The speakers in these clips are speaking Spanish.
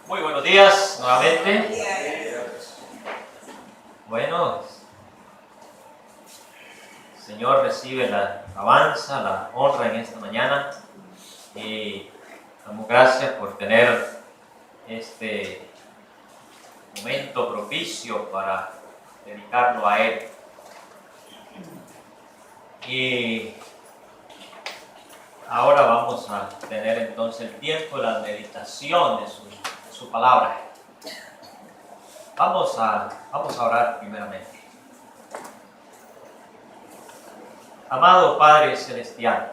Muy buenos días nuevamente. Bueno, el Señor recibe la alabanza, la honra en esta mañana y damos gracias por tener este momento propicio para dedicarlo a Él. Y ahora vamos a tener entonces el tiempo de la meditación de su palabra. Vamos a orar primeramente. Amado Padre Celestial,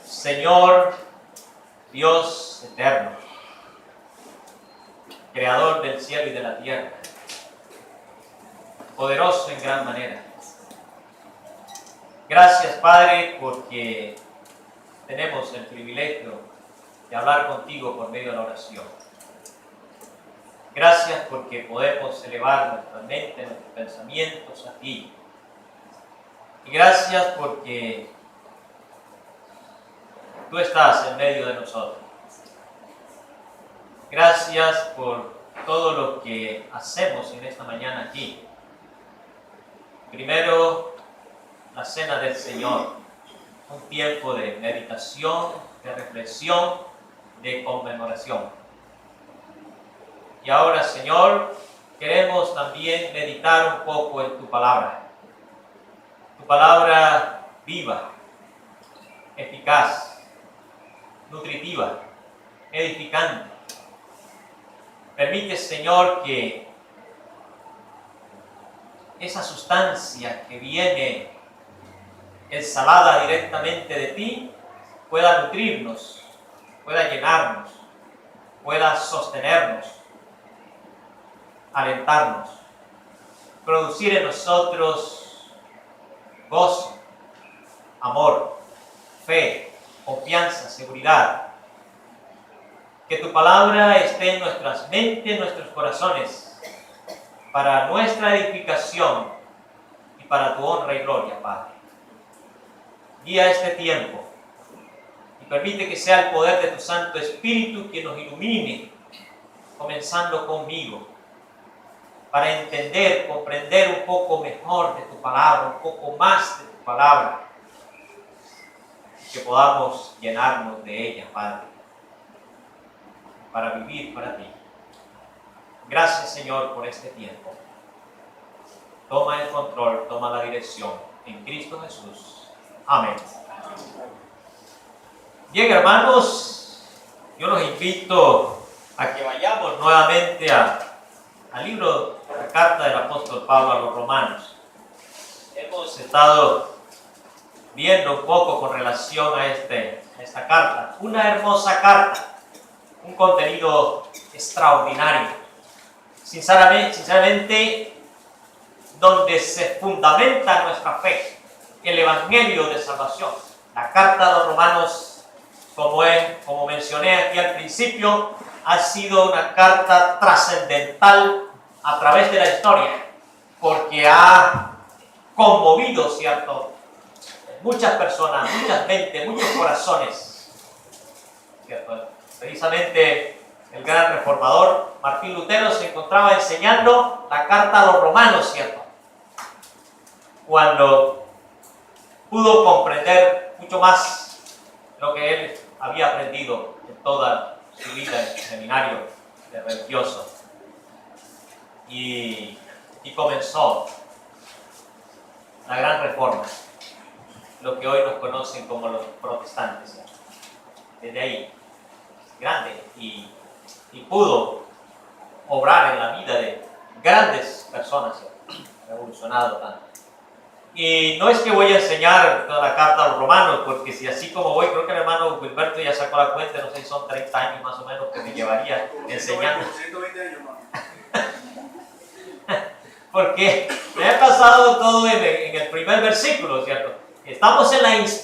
Señor Dios eterno, Creador del cielo y de la tierra, poderoso en gran manera. Gracias, Padre, porque tenemos el privilegio de hablar contigo por medio de la oración. Gracias porque podemos elevar nuestra mente, nuestros pensamientos a ti. Y gracias porque tú estás en medio de nosotros. Gracias por todo lo que hacemos en esta mañana aquí. Primero, la cena del Señor, un tiempo de meditación, de reflexión, de conmemoración. Y ahora, Señor, queremos también meditar un poco en tu palabra viva, eficaz, nutritiva, edificante. Permite, Señor, que esa sustancia que viene exhalada directamente de ti pueda nutrirnos, pueda llenarnos, pueda sostenernos, alentarnos, producir en nosotros gozo, amor, fe, confianza, seguridad. Que tu palabra esté en nuestras mentes, en nuestros corazones, para nuestra edificación y para tu honra y gloria, Padre. Guía este tiempo y permite que sea el poder de tu Santo Espíritu quien nos ilumine, comenzando conmigo, para entender, comprender un poco mejor de tu palabra, un poco más de tu palabra, que podamos llenarnos de ella, Padre, para vivir para ti. Gracias, Señor, por este tiempo. Toma el control, toma la dirección, en Cristo Jesús. Amén. Bien, hermanos, yo los invito a que vayamos nuevamente al libro, la carta del apóstol Pablo a los romanos. Hemos estado viendo un poco con relación a esta carta. Una hermosa carta, un contenido extraordinario. Sinceramente, donde se fundamenta nuestra fe, el evangelio de salvación. La carta de los romanos, como mencioné aquí al principio, ha sido una carta trascendental a través de la historia, porque ha conmovido, ¿cierto?, muchas personas, muchas mentes, muchos corazones, ¿cierto? Precisamente el gran reformador Martín Lutero se encontraba enseñando la carta a los romanos, ¿cierto?, cuando pudo comprender mucho más lo que él había aprendido en toda su vida en el seminario de religioso. Y comenzó la gran reforma, lo que hoy nos conocen como los protestantes. Desde ahí, grande, y pudo obrar en la vida de grandes personas, revolucionado tanto. Y no es que voy a enseñar toda la carta a los romanos, porque si así como voy, creo que el hermano Gilberto ya sacó la cuenta, no sé si son 30 años más o menos que me llevaría enseñando. 120 años más. Porque me ha pasado todo en el primer versículo, ¿cierto? Estamos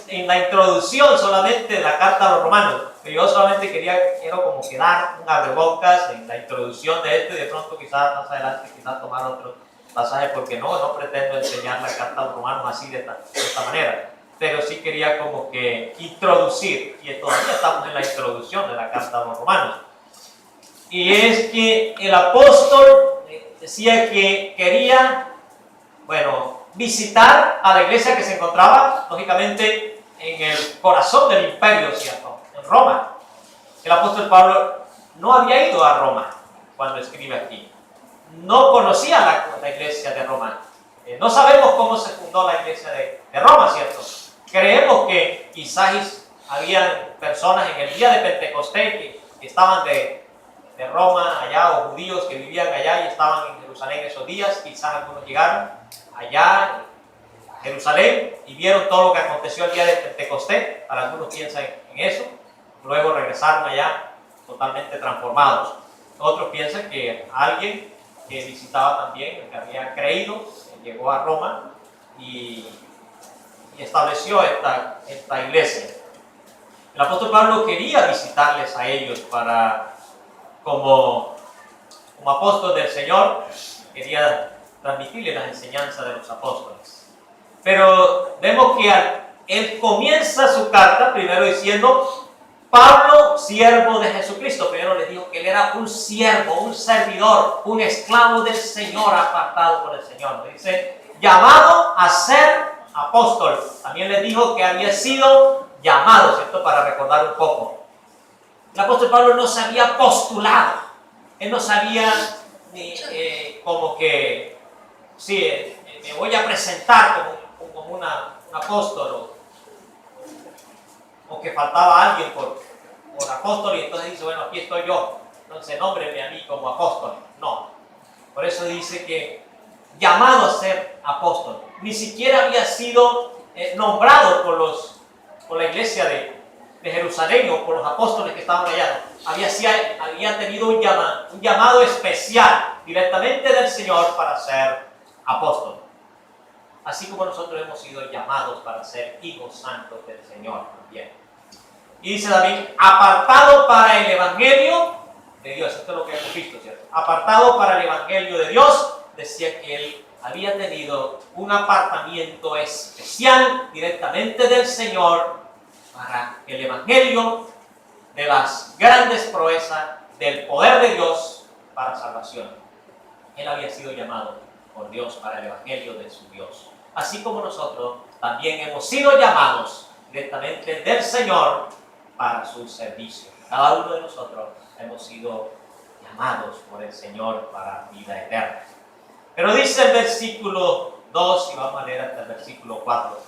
en la introducción solamente de la carta a los romanos, pero yo solamente quiero como que dar un abrebocas en la introducción de esto y de pronto quizás más adelante tomar otro pasaje, porque no pretendo enseñar la carta a los romanos así de esta manera, pero sí quería como que introducir, y todavía estamos en la introducción de la carta a los romanos. Y es que el apóstol decía que quería, visitar a la iglesia que se encontraba, lógicamente, en el corazón del imperio, ¿cierto? En Roma. El apóstol Pablo no había ido a Roma cuando escribe aquí. No conocía la iglesia de Roma. No sabemos cómo se fundó la iglesia de Roma, ¿cierto? Creemos que quizás había personas en el día de Pentecostés que estaban de Roma allá, o judíos que vivían allá y estaban en Jerusalén esos días. Quizás algunos llegaron allá a Jerusalén y vieron todo lo que aconteció el día de Pentecostés. Para algunos piensan en eso. Luego regresaron allá totalmente transformados. Otros piensan que alguien que visitaba también, que había creído, llegó a Roma y estableció esta iglesia. El apóstol Pablo quería visitarles a ellos como apóstol del Señor, quería transmitirles las enseñanzas de los apóstoles. Pero vemos que él comienza su carta primero diciendo: Pablo, siervo de Jesucristo. Primero les dijo que él era un siervo, un servidor, un esclavo del Señor, apartado por el Señor. Dice, llamado a ser apóstol. También les dijo que había sido llamado, ¿cierto? Para recordar un poco. El apóstol Pablo no se había postulado. Él no sabía como que, sí, me voy a presentar como un apóstol, o que faltaba alguien por apóstol, y entonces dice, bueno, aquí estoy yo, entonces nómbreme a mí como apóstol. No, por eso dice que llamado a ser apóstol. Ni siquiera había sido nombrado por la iglesia de Jerusalén o por los apóstoles que estaban allá. Había tenido un llamado especial directamente del Señor para ser apóstol. Así como nosotros hemos sido llamados para ser hijos santos del Señor también. Y dice David, apartado para el Evangelio de Dios. Esto es lo que hemos visto, ¿cierto? Apartado para el Evangelio de Dios. Decía que él había tenido un apartamiento especial directamente del Señor para el Evangelio de las grandes proezas del poder de Dios para salvación. Él había sido llamado por Dios para el Evangelio de su Dios. Así como nosotros también hemos sido llamados directamente del Señor para su servicio. Cada uno de nosotros hemos sido llamados por el Señor para vida eterna. Pero dice el versículo 2, y vamos a leer hasta el versículo 4,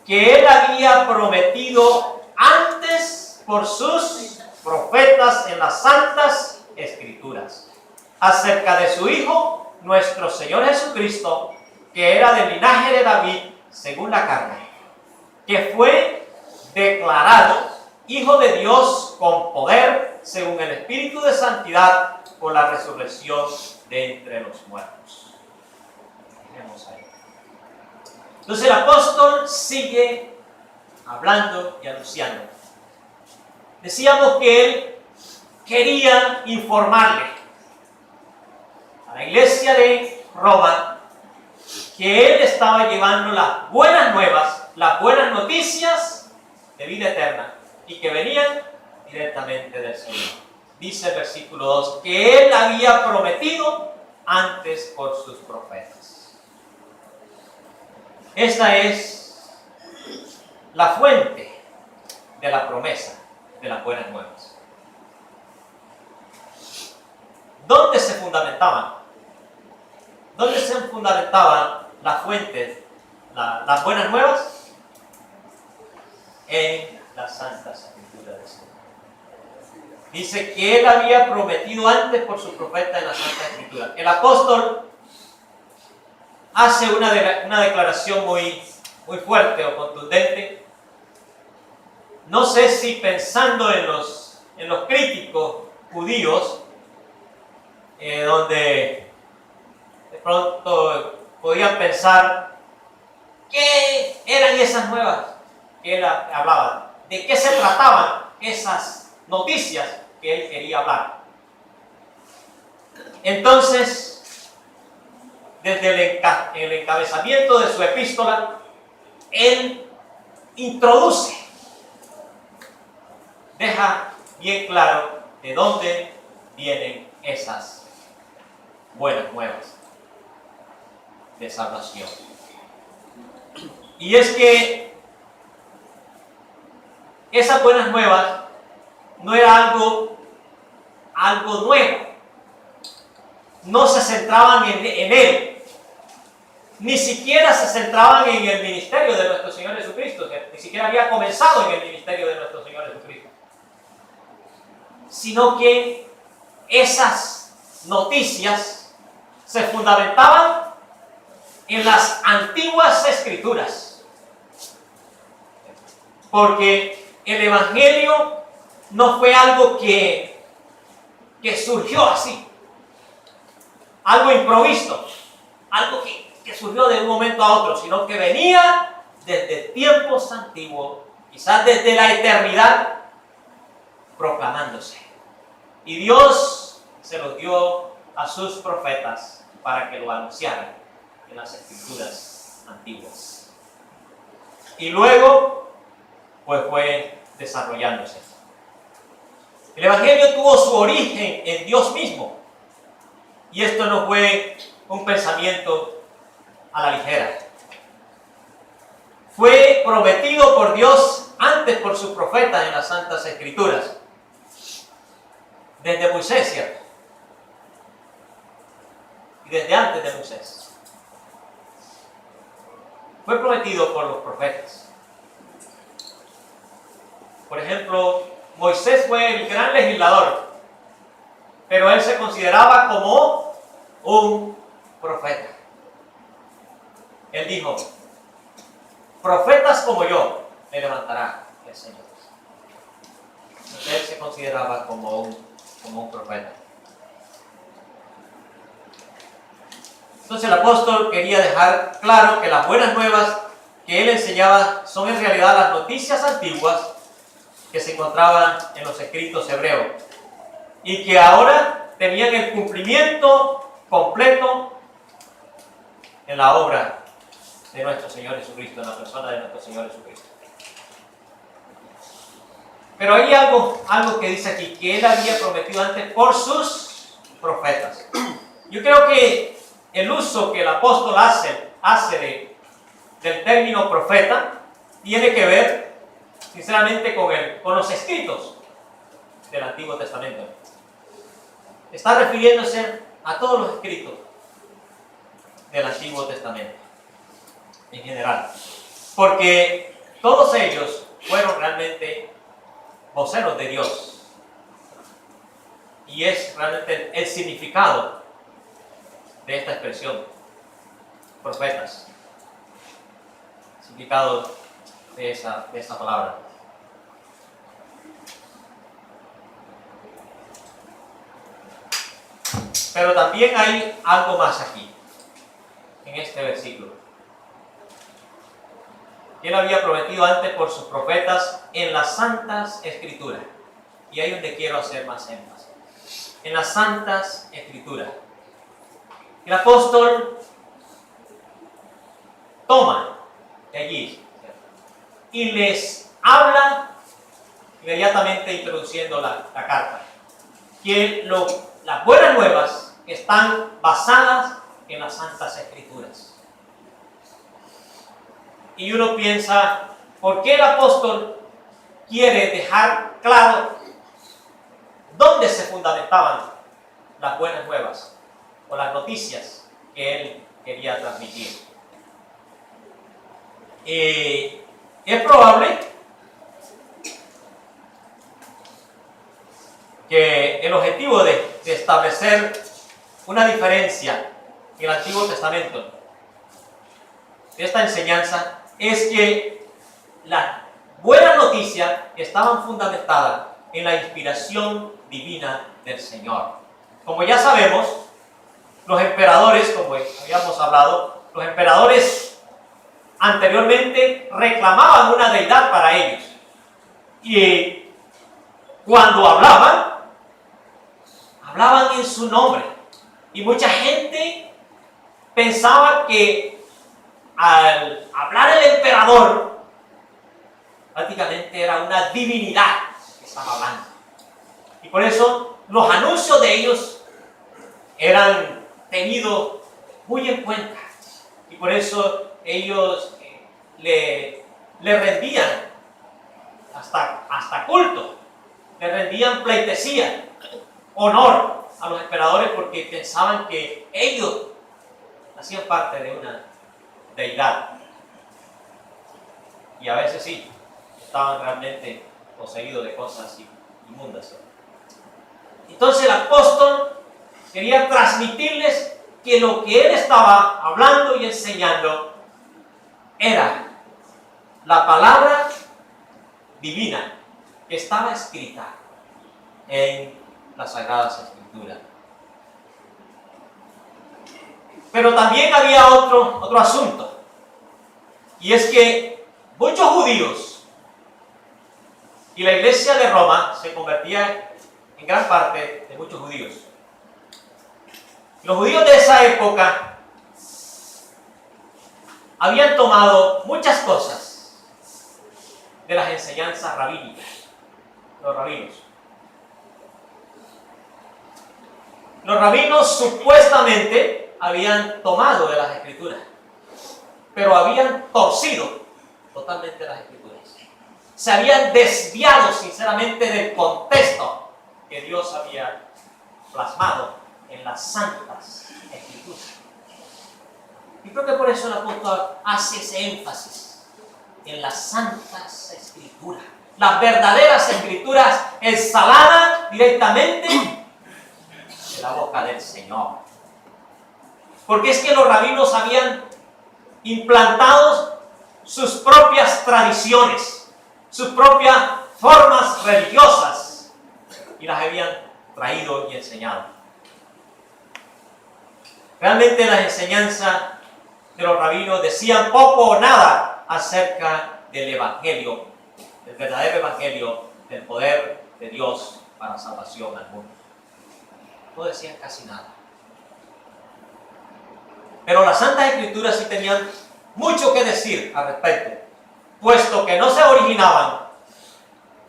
que Él había prometido antes por sus profetas en las santas Escrituras, acerca de su Hijo, nuestro Señor Jesucristo, que era del linaje de David según la carne, que fue declarado Hijo de Dios con poder según el Espíritu de Santidad por la resurrección de entre los muertos. Dejemos ahí. Entonces el apóstol sigue hablando y anunciando. Decíamos que él quería informarle a la iglesia de Roma que él estaba llevando las buenas nuevas, las buenas noticias de vida eterna, y que venían directamente del Señor. Dice el versículo 2, que él había prometido antes por sus profetas. Esta es la fuente de la promesa de las buenas nuevas. ¿Dónde se fundamentaban? ¿Dónde se fundamentaban las fuentes, las buenas nuevas? En las santas Escrituras del Señor. Dice que él había prometido antes por su profeta en las santas Escrituras. El apóstol hace una declaración muy fuerte o contundente. No sé si pensando en los críticos judíos, donde de pronto podían pensar, ¿qué eran esas nuevas que él hablaba? ¿De qué se trataban esas noticias que él quería hablar? Entonces, desde el encabezamiento de su epístola, él deja bien claro de dónde vienen esas buenas nuevas de salvación. Y es que esas buenas nuevas no era algo nuevo. No se centraban en él. Ni siquiera se centraban en el ministerio de nuestro Señor Jesucristo, que ni siquiera había comenzado en el ministerio de nuestro Señor Jesucristo. Sino que esas noticias se fundamentaban en las antiguas escrituras. Porque el Evangelio no fue algo que surgió así, algo improvisto, algo que surgió de un momento a otro, sino que venía desde tiempos antiguos, quizás desde la eternidad, proclamándose. Y Dios se lo dio a sus profetas para que lo anunciaran en las escrituras antiguas. Y luego, pues fue desarrollándose. El Evangelio tuvo su origen en Dios mismo. Y esto no fue un pensamiento a la ligera. Fue prometido por Dios antes por sus profetas en las Santas Escrituras. Desde Moisés, ¿cierto? Y desde antes de Moisés. Fue prometido por los profetas. Por ejemplo, Moisés fue el gran legislador, pero él se consideraba como un profeta. Él dijo: profetas como yo me levantará el Señor. Entonces él se consideraba como un profeta. Entonces el apóstol quería dejar claro que las buenas nuevas que él enseñaba son en realidad las noticias antiguas que se encontraban en los escritos hebreos y que ahora tenían el cumplimiento completo en la obra de nuestro Señor Jesucristo, en la persona de nuestro Señor Jesucristo. Pero hay algo que dice aquí, que él había prometido antes por sus profetas. Yo creo que el uso que el apóstol hace del término profeta tiene que ver sinceramente con los escritos del Antiguo Testamento. Está refiriéndose a todos los escritos del Antiguo Testamento en general, porque todos ellos fueron realmente voceros de Dios, y es realmente el significado de esta expresión, profetas, significado de esa palabra. Pero también hay algo más aquí, en este versículo. Él había prometido antes por sus profetas en las Santas Escrituras. Y ahí es donde quiero hacer más énfasis. En las Santas Escrituras. El apóstol toma de allí y les habla, inmediatamente introduciendo la carta, que las buenas nuevas están basadas en las Santas Escrituras. Y uno piensa, ¿por qué el apóstol quiere dejar claro dónde se fundamentaban las buenas nuevas o las noticias que él quería transmitir? Es probable que el objetivo de establecer una diferencia en el Antiguo Testamento de esta enseñanza es que las buenas noticias estaban fundamentadas en la inspiración divina del Señor. Como ya sabemos, los emperadores, como habíamos hablado, los emperadores anteriormente reclamaban una deidad para ellos. Y cuando hablaban en su nombre. Y mucha gente pensaba que al hablar el emperador, prácticamente era una divinidad que estaba hablando. Y por eso los anuncios de ellos eran tenidos muy en cuenta. Y por eso ellos le rendían hasta culto, le rendían pleitesía, honor a los emperadores, porque pensaban que ellos hacían parte de una deidad. Y a veces sí, estaban realmente poseídos de cosas inmundas. Entonces el apóstol quería transmitirles que lo que él estaba hablando y enseñando era la palabra divina que estaba escrita en las Sagradas Escrituras. Pero también había otro asunto, y es que muchos judíos y la iglesia de Roma se convertía en gran parte de muchos judíos. Los judíos de esa época habían tomado muchas cosas de las enseñanzas rabínicas, los rabinos. Los rabinos supuestamente habían tomado de las escrituras, pero habían torcido totalmente las escrituras. Se habían desviado sinceramente del contexto que Dios había plasmado en las santas escrituras. Y creo que por eso el apóstol hace ese énfasis en las santas escrituras, las verdaderas escrituras exhaladas directamente de la boca del Señor. Porque es que los rabinos habían implantado sus propias tradiciones, sus propias formas religiosas, y las habían traído y enseñado. Realmente las enseñanzas de los rabinos decían poco o nada acerca del evangelio, del verdadero evangelio, del poder de Dios para salvación al mundo. No decían casi nada. Pero las Santas Escrituras sí tenían mucho que decir al respecto, puesto que no se originaban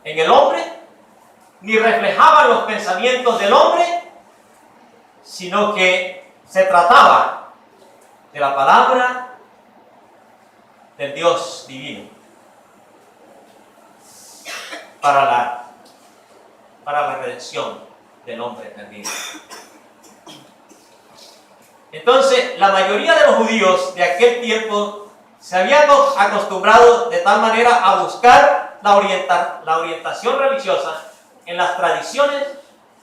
en el hombre, ni reflejaban los pensamientos del hombre, sino que se trataba de la palabra del Dios divino para la redención del hombre perdido. Entonces, la mayoría de los judíos de aquel tiempo se habían acostumbrado de tal manera a buscar la orientación religiosa en las tradiciones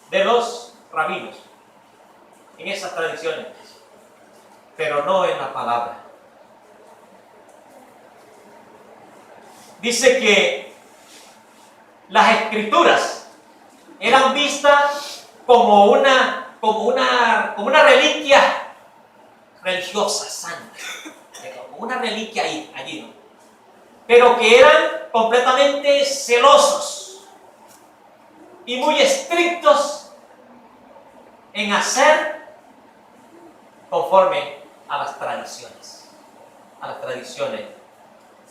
de los rabinos, en esas tradiciones, pero no en la palabra. Dice que las escrituras eran vistas como una reliquia religiosa, santa, como una reliquia allí, ¿no? Pero que eran completamente celosos y muy estrictos en hacer conforme a las tradiciones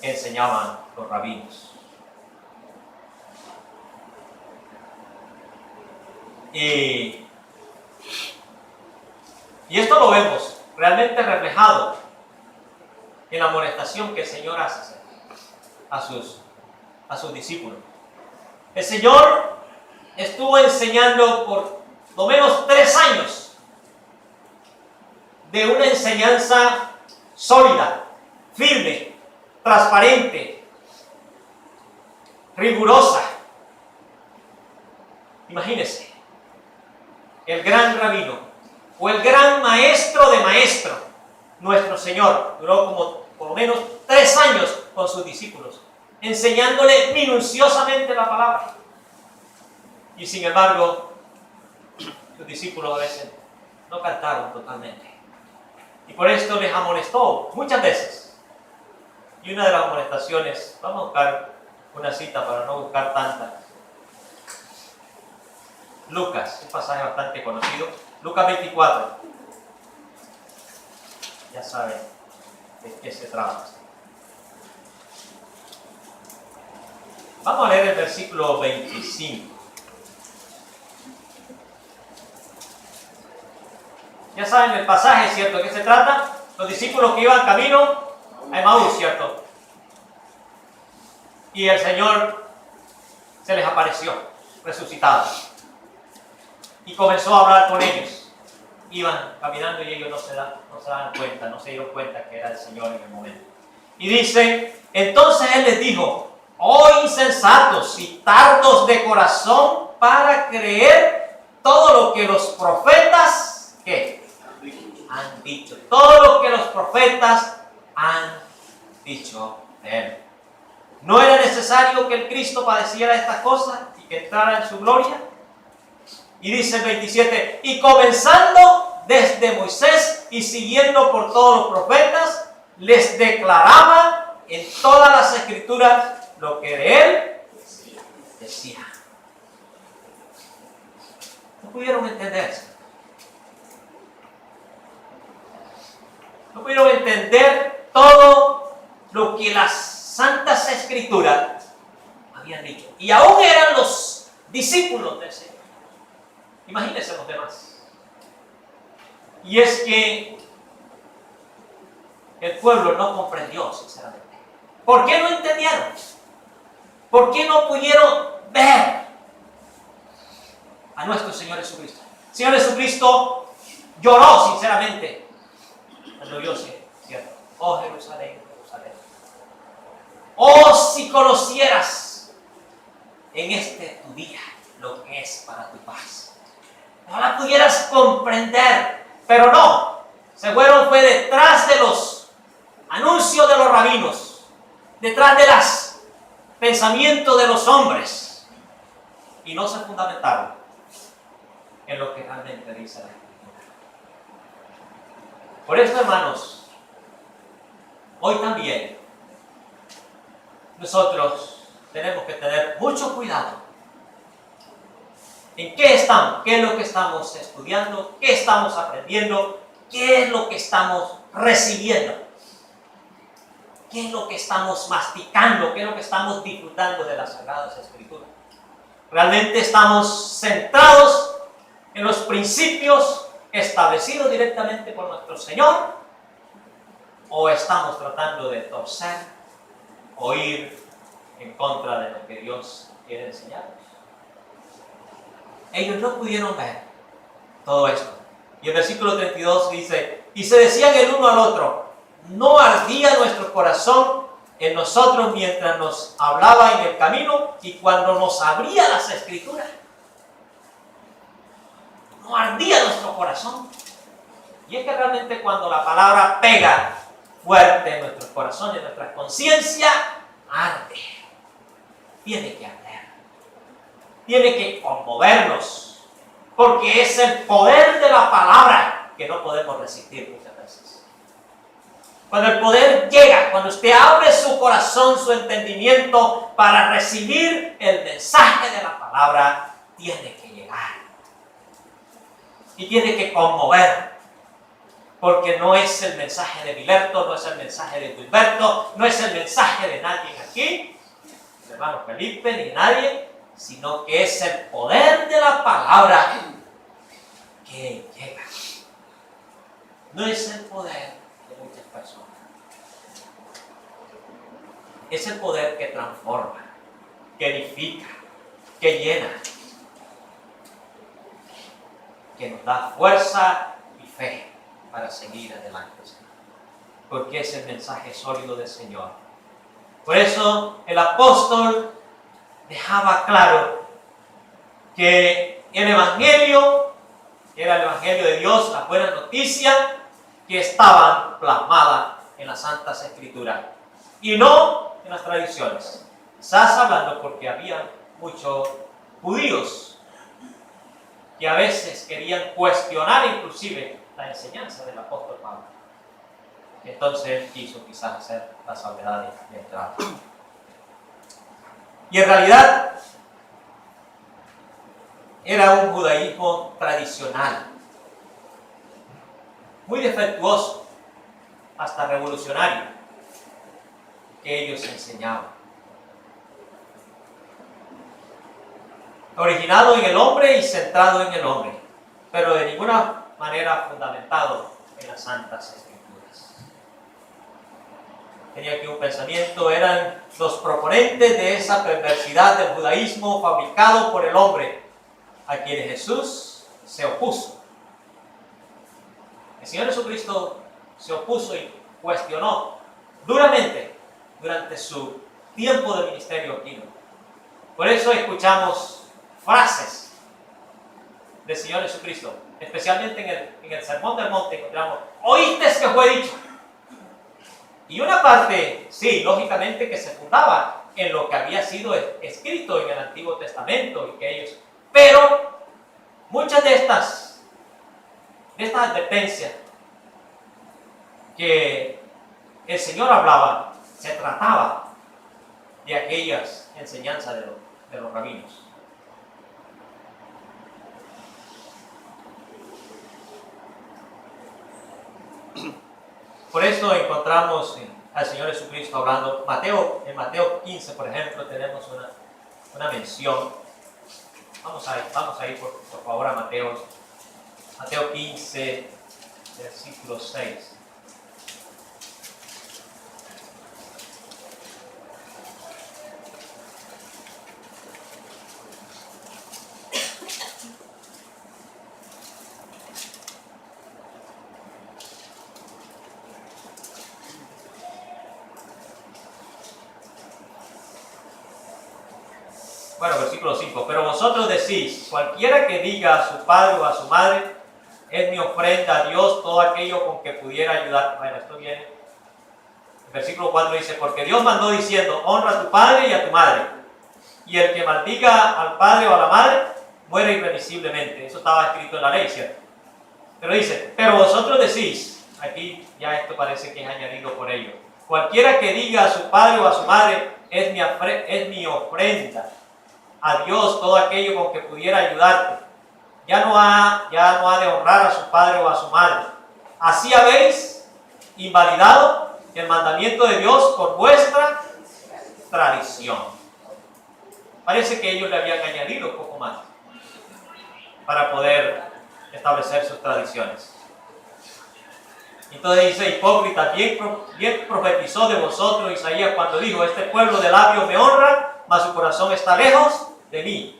que enseñaban los rabinos. Y esto lo vemos realmente reflejado en la amonestación que el Señor hace a sus discípulos. El Señor estuvo enseñando por lo menos 3 años de una enseñanza sólida, firme, transparente, rigurosa. Imagínense, el gran rabino o el gran maestro de maestros, nuestro Señor, duró como por lo menos 3 años con sus discípulos, enseñándole minuciosamente la palabra. Y sin embargo, sus discípulos a veces no cantaron totalmente. Y por esto les amonestó muchas veces. Y una de las amonestaciones, vamos a buscar una cita para no buscar tantas. Lucas, un pasaje bastante conocido. Lucas 24. Ya saben de qué se trata. Vamos a leer el versículo 25. Ya saben el pasaje, ¿cierto? ¿De qué se trata? Los discípulos que iban camino a Emaús, ¿cierto? Y el Señor se les apareció, resucitado. Y comenzó a hablar con ellos. Iban caminando y ellos no se daban cuenta, no se dieron cuenta que era el Señor en el momento. Y dice, entonces Él les dijo, oh insensatos y tardos de corazón para creer todo lo que los profetas, ¿qué? Han dicho. Todo lo que los profetas han dicho de Él. ¿No era necesario que el Cristo padeciera estas cosas y que entrara en su gloria? Y dice el 27, y comenzando desde Moisés y siguiendo por todos los profetas, les declaraba en todas las escrituras lo que de Él decía. No pudieron entenderse. No pudieron entender todo lo que las Santas Escrituras habían dicho. Y aún eran los discípulos del Señor. Imagínense los demás. Y es que el pueblo no comprendió, sinceramente. ¿Por qué no entendieron? ¿Por qué no pudieron ver a nuestro Señor Jesucristo? El Señor Jesucristo lloró, sinceramente, cuando vio, ¿cierto? Oh Jerusalén, Jerusalén. Oh, si conocieras en este tu día lo que es para tu paz. No la pudieras comprender, pero no. Se fueron fue detrás de los anuncios de los rabinos, detrás de los pensamientos de los hombres, y no se fundamentaron en lo que realmente dice la Escritura. Por esto, hermanos, hoy también nosotros tenemos que tener mucho cuidado. ¿En qué estamos? ¿Qué es lo que estamos estudiando? ¿Qué estamos aprendiendo? ¿Qué es lo que estamos recibiendo? ¿Qué es lo que estamos masticando? ¿Qué es lo que estamos disfrutando de las Sagradas Escrituras? ¿Realmente estamos centrados en los principios establecidos directamente por nuestro Señor? ¿O estamos tratando de torcer o ir en contra de lo que Dios quiere enseñarnos? Ellos no pudieron ver todo esto. Y el versículo 32 dice, y se decían el uno al otro, ¿no ardía nuestro corazón en nosotros mientras nos hablaba en el camino y cuando nos abría las Escrituras? ¿No ardía nuestro corazón? Y es que realmente cuando la palabra pega fuerte en nuestros corazones, en nuestra conciencia, arde. Tiene que arder. Tiene que conmovernos, porque es el poder de la palabra que no podemos resistir muchas veces. Cuando el poder llega, cuando usted abre su corazón, su entendimiento para recibir el mensaje de la palabra, tiene que llegar. Y tiene que conmover, porque no es el mensaje de Vilerto, no es el mensaje de Gilberto, no es el mensaje de nadie aquí, el hermano Felipe, ni nadie, sino que es el poder de la palabra que llega. No es el poder de muchas personas. Es el poder que transforma, que edifica, que llena, que nos da fuerza y fe para seguir adelante, porque es el mensaje sólido del Señor. Por eso el apóstol dejaba claro que el Evangelio era el Evangelio de Dios, la buena noticia que estaban plasmadas en las Santas Escrituras y no en las tradiciones. Quizás hablando porque había muchos judíos que a veces querían cuestionar inclusive la enseñanza del apóstol Pablo. Entonces él quiso quizás hacer la salvedad de entrada. Y en realidad era un judaísmo tradicional, muy defectuoso, hasta revolucionario, que ellos enseñaban. Originado en el hombre y centrado en el hombre, pero de ninguna manera fundamentado en las Santas Escrituras. Tenía aquí un pensamiento, eran los proponentes de esa perversidad del judaísmo fabricado por el hombre, a quien Jesús se opuso. El Señor Jesucristo se opuso y cuestionó duramente durante su tiempo de ministerio aquí. Por eso escuchamos frases del Señor Jesucristo, especialmente en el Sermón del Monte encontramos, oíste que fue dicho. Y una parte, sí, lógicamente que se fundaba en lo que había sido escrito en el Antiguo Testamento y que ellos, pero muchas de estas advertencias que el Señor hablaba, se trataba de aquellas enseñanzas de los rabinos. Por eso encontramos al Señor Jesucristo hablando. En Mateo 15, por ejemplo, tenemos una mención. Vamos a ir por favor a Mateo 15, versículo 6. Bueno, versículo 5. Pero vosotros decís, cualquiera que diga a su padre o a su madre, es mi ofrenda a Dios, todo aquello con que pudiera ayudar. Bueno, esto viene. El versículo 4 dice, porque Dios mandó diciendo, honra a tu padre y a tu madre. Y el que maldiga al padre o a la madre, muere irremisiblemente. Eso estaba escrito en la ley, ¿cierto? Pero dice, pero vosotros decís, aquí ya esto parece que es añadido por ello. Cualquiera que diga a su padre o a su madre, es mi ofrenda a Dios, todo aquello con que pudiera ayudarte. Ya no ha de honrar a su padre o a su madre. Así habéis invalidado el mandamiento de Dios por vuestra tradición. Parece que ellos le habían añadido un poco más para poder establecer sus tradiciones. Entonces dice, hipócrita, bien profetizó de vosotros Isaías cuando dijo, este pueblo de labios me honra, mas su corazón está lejos de mí.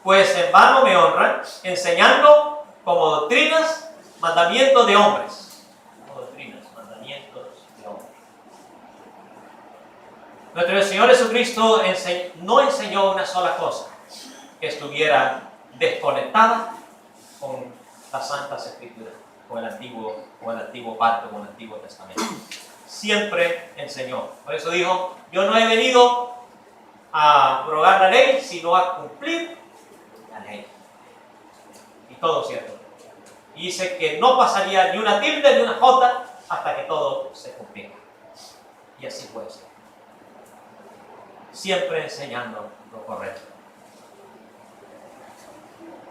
Pues en vano me honran, enseñando como doctrinas, mandamientos de hombres. Como doctrinas, mandamientos de hombres. Nuestro Señor Jesucristo no enseñó una sola cosa que estuviera desconectada con las Santas Escrituras, con el antiguo pacto, con el Antiguo Testamento. Siempre enseñó. Por eso dijo, yo no he venido a abrogar la ley, sino a cumplir la ley. Y todo cierto. Y dice que no pasaría ni una tilde ni una jota hasta que todo se cumpliera. Y así fue. Siempre enseñando lo correcto.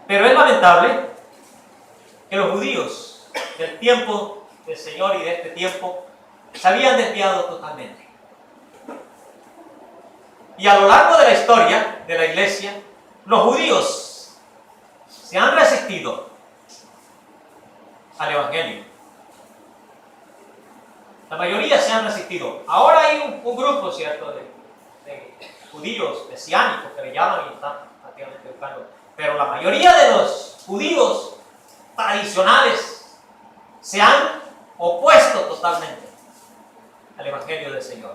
Pero es lamentable que los judíos del tiempo del Señor y de este tiempo se habían desviado totalmente. Y a lo largo de la historia de la iglesia, los judíos se han resistido al evangelio. La mayoría se han resistido. Ahora hay un grupo, ¿cierto?, de judíos mesiánicos que le llaman y están activamente buscando. Pero la mayoría de los judíos tradicionales se han opuesto totalmente al evangelio del Señor.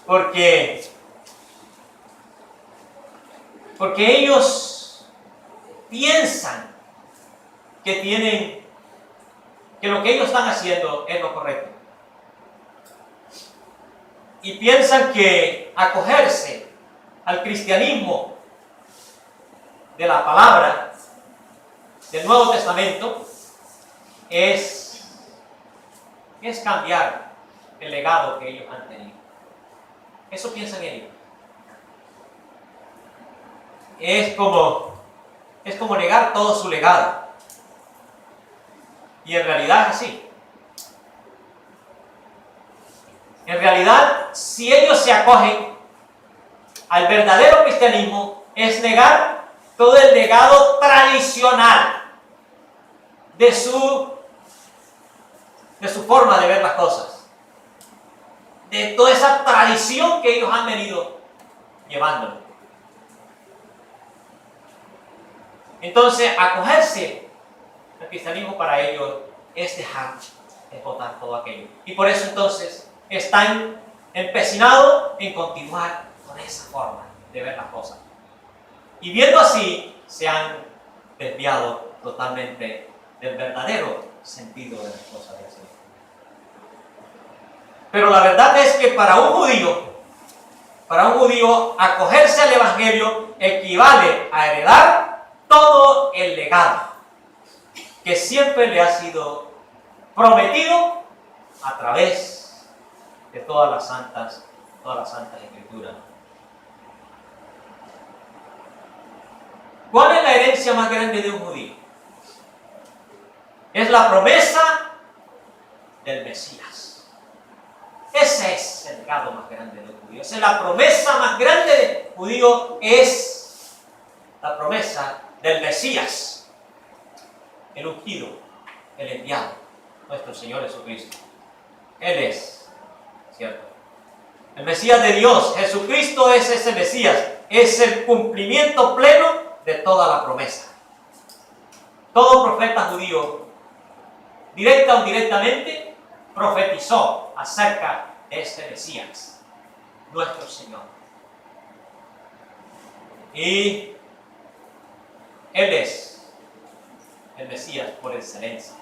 Porque ellos piensan que lo que ellos están haciendo es lo correcto. Y piensan que acogerse al cristianismo de la palabra del Nuevo Testamento es cambiar el legado que ellos han tenido. Eso piensan ellos. Es como negar todo su legado. Y en realidad es así. En realidad, si ellos se acogen al verdadero cristianismo, es negar todo el legado tradicional de su forma de ver las cosas, de toda esa tradición que ellos han venido llevando. Entonces, acogerse al cristianismo para ellos es dejar, es botar todo aquello. Y por eso entonces están empecinados en continuar con esa forma de ver las cosas. Y viendo así, se han desviado totalmente del verdadero sentido de las cosas del Señor. Pero la verdad es que para un judío acogerse al Evangelio equivale a heredar todo el legado que siempre le ha sido prometido a través de todas las santas escrituras. ¿Cuál es la herencia más grande de un judío? Es la promesa del Mesías. Ese es el legado más grande del judío. Esa es la promesa más grande del judío, es la promesa del Mesías, el ungido, el enviado, nuestro Señor Jesucristo. Él es, ¿cierto? El Mesías de Dios, Jesucristo es ese Mesías, es el cumplimiento pleno de toda la promesa. Todo profeta judío, directa o indirectamente, profetizó acerca de este Mesías, nuestro Señor. Y Él es el Mesías por excelencia,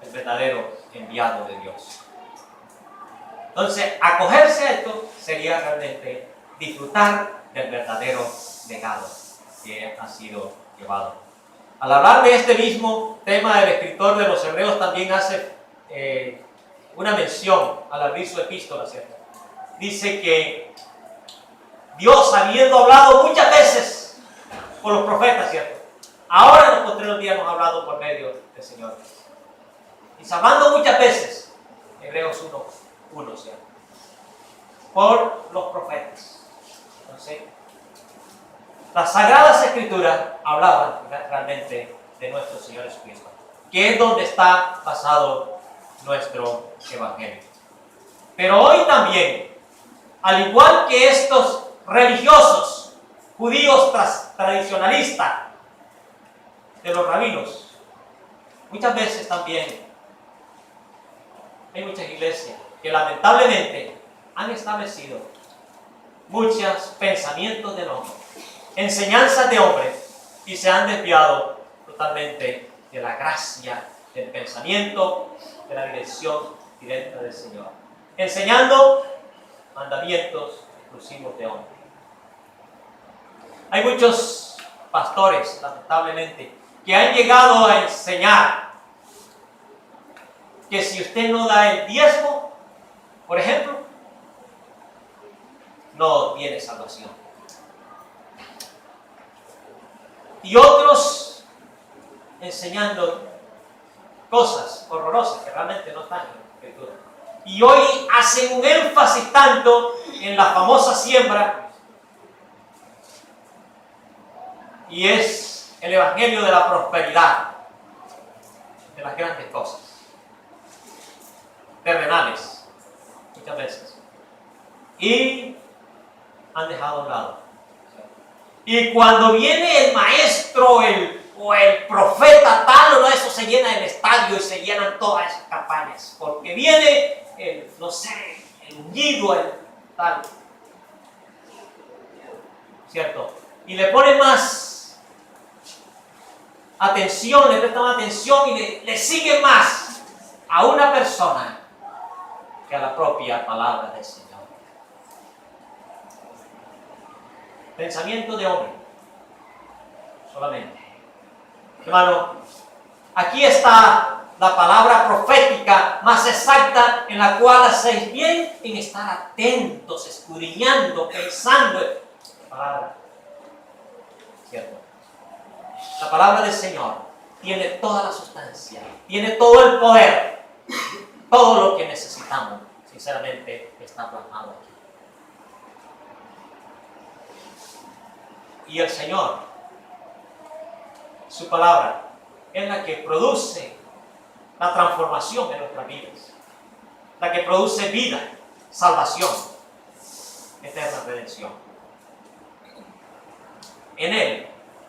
el verdadero enviado de Dios. Entonces, acogerse a esto sería realmente disfrutar del verdadero legado que ha sido llevado. Al hablar de este mismo tema, el escritor de los Hebreos también hace una mención al abrir su epístola, ¿cierto? Dice que Dios, habiendo hablado muchas veces por los profetas, ¿cierto?, ahora en los postreros días nos ha hablado por medio del Señor. Y hablando muchas veces, Hebreos 1:1, ¿cierto?, por los profetas. Entonces, las Sagradas Escrituras hablaban realmente de nuestro Señor Jesucristo, que es donde está basado nuestro Evangelio. Pero hoy también, al igual que estos religiosos, judíos tradicionalistas de los rabinos, muchas veces también hay muchas iglesias que lamentablemente han establecido muchos pensamientos del hombre, enseñanzas de hombre, y se han desviado totalmente de la gracia, del pensamiento, de la dirección directa del Señor, enseñando mandamientos exclusivos de hombre. Hay muchos pastores, lamentablemente, que han llegado a enseñar que si usted no da el diezmo, por ejemplo, no tiene salvación. Y otros enseñando cosas horrorosas que realmente no están en la Escritura. Y hoy hacen un énfasis tanto en la famosa siembra, y es el evangelio de la prosperidad, de las grandes cosas terrenales, muchas veces, y han dejado a un lado. Y cuando viene el maestro o el profeta tal o no, eso se llena el estadio y se llenan todas esas campañas, porque viene el ungido, el tal, ¿cierto? Y le ponen más atención, le prestan atención y le siguen más a una persona que a la propia palabra del Señor. Pensamiento de hombre solamente. Hermano, aquí está la palabra profética más exacta, en la cual hacéis bien en estar atentos, escudriñando, pensando en la palabra. ¿Cierto? La palabra del Señor tiene toda la sustancia, tiene todo el poder, todo lo que necesitamos, sinceramente, está plasmado aquí. Y el Señor, su palabra, es la que produce la transformación en nuestras vidas, la que produce vida, salvación, eterna redención. En Él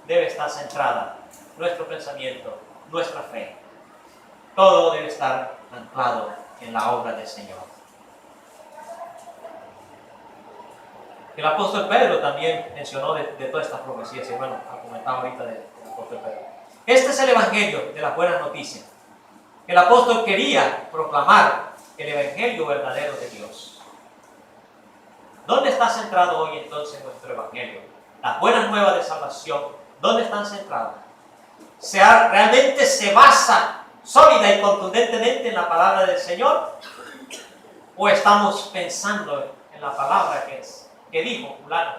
debe estar centrada nuestro pensamiento, nuestra fe. Todo debe estar anclado en la obra del Señor. El apóstol Pedro también mencionó de todas estas profecías, y bueno, ha comentado ahorita del apóstol Pedro. Este es el evangelio de las buenas noticias. El apóstol quería proclamar el evangelio verdadero de Dios. ¿Dónde está centrado hoy entonces nuestro evangelio? Las buenas nuevas de salvación, ¿dónde están centradas? ¿Realmente se basa sólida y contundentemente en la palabra del Señor? ¿O estamos pensando en la palabra que dijo fulano,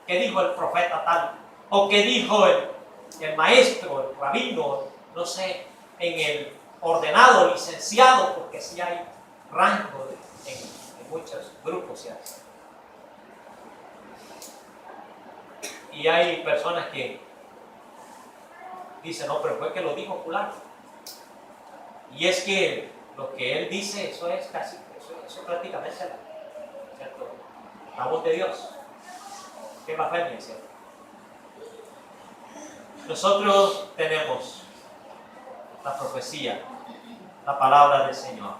que dijo el profeta tal, o que dijo el maestro, el rabino, no sé, en el ordenado, licenciado, porque sí hay rango en muchos grupos ya? Y hay personas que dicen, no, pero fue que lo dijo fulano. Y es que lo que él dice, eso es casi, eso prácticamente ¿cierto? La voz de Dios. Qué blasfemia, ¿cierto? Nosotros tenemos la profecía, la palabra del Señor,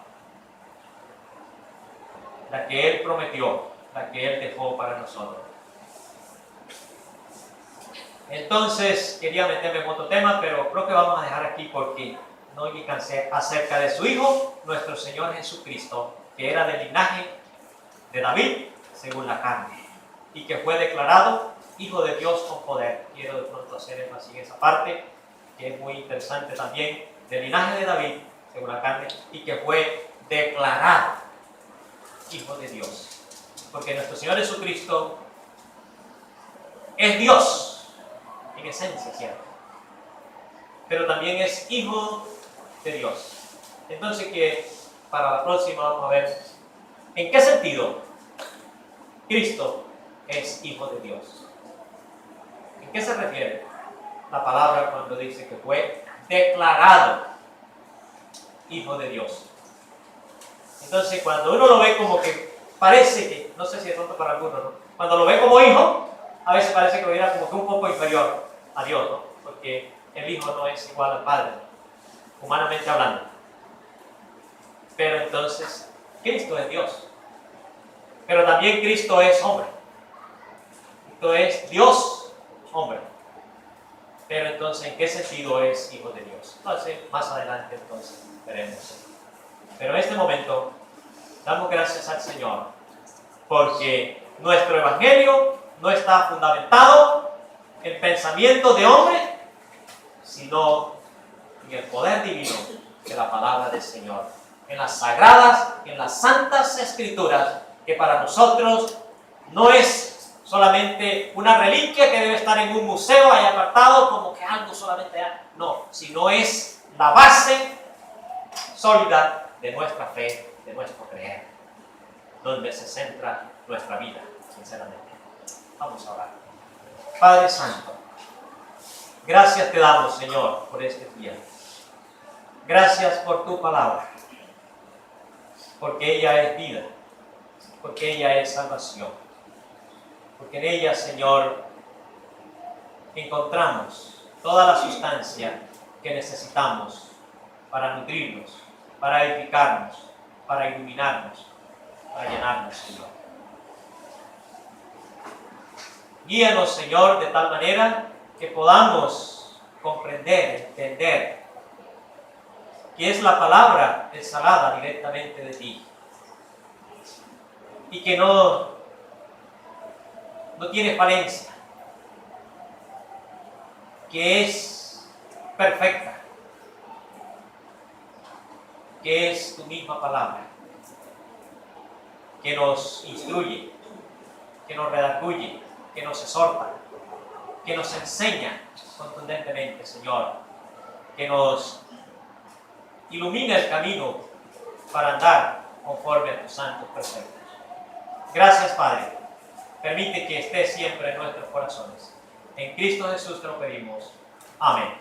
la que Él prometió, la que Él dejó para nosotros. Entonces, quería meterme en otro tema, pero creo que vamos a dejar aquí porque no me cansé acerca de su Hijo, nuestro Señor Jesucristo, que era del linaje de David, según la carne, y que fue declarado Hijo de Dios con poder. Quiero de pronto hacer énfasis en esa parte, que es muy interesante también, del linaje de David, según la carne, y que fue declarado Hijo de Dios. Porque nuestro Señor Jesucristo es Dios, en esencia, ¿cierto? Pero también es Hijo de Dios. Entonces, que para la próxima vamos a ver en qué sentido Cristo es Hijo de Dios. ¿En qué se refiere la palabra cuando dice que fue declarado Hijo de Dios? Entonces, cuando uno lo ve como que parece que, no sé si es tonto para algunos, ¿no? Cuando lo ve como hijo, a veces parece que lo era como que un poco inferior a Dios, ¿no? Porque el hijo no es igual al padre, humanamente hablando. Pero entonces, Cristo es Dios. Pero también Cristo es hombre. Cristo es Dios, hombre. Pero entonces, ¿en qué sentido es Hijo de Dios? Entonces, más adelante entonces veremos. Pero en este momento, damos gracias al Señor, porque nuestro evangelio no está fundamentado en pensamiento de hombre, sino en el poder divino de la palabra del Señor, en las sagradas, en las santas escrituras, que para nosotros no es solamente una reliquia que debe estar en un museo ahí apartado como que algo solamente no, sino es la base sólida de nuestra fe, de nuestro creer, donde se centra nuestra vida, sinceramente. Vamos a orar. Padre Santo, gracias te damos, Señor, por este día. Gracias por tu palabra, porque ella es vida, porque ella es salvación, porque en ella, Señor, encontramos toda la sustancia que necesitamos para nutrirnos, para edificarnos, para iluminarnos, para llenarnos, Señor. Guíanos, Señor, de tal manera que podamos comprender, entender que es la palabra exhalada directamente de ti y que no tiene falencia, que es perfecta, que es tu misma palabra, que nos instruye, que nos redarguye, que nos exhorta, que nos enseña contundentemente, Señor, que nos ilumina el camino para andar conforme a tus santos preceptos. Gracias, Padre. Permite que esté siempre en nuestros corazones. En Cristo Jesús te lo pedimos. Amén.